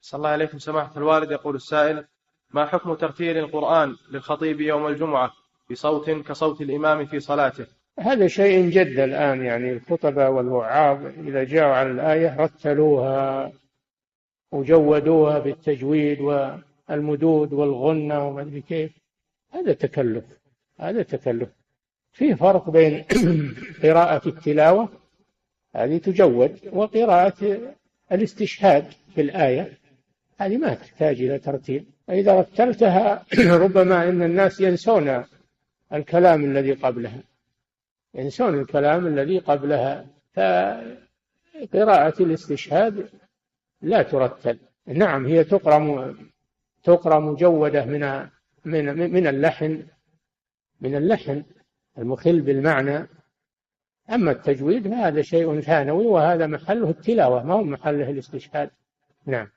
صلى الله عليكم سماحة الوالد. يقول السائل: ما حكم ترتيل القرآن للخطيب يوم الجمعة بصوت كصوت الإمام في صلاته؟ هذا شيء جد الآن، يعني الخطباء والوعاظ إذا جاءوا على الآية رتلوها وجودوها بالتجويد والمدود والغنة وما أدري كيف. هذا تكلف، هذا تكلف. فيه فرق بين قراءة التلاوة هذه تجود وقراءة الاستشهاد في الآية، هذه ما تحتاج إلى ترتيل. إذا رتلتها ربما أن الناس ينسون الكلام الذي قبلها، ينسون الكلام الذي قبلها. فقراءة الاستشهاد لا ترتل. نعم هي تقرأ مجودة من اللحن، من اللحن المخل بالمعنى. أما التجويد فهذا شيء ثانوي، وهذا محله التلاوة ما هو محله الاستشهاد. نعم.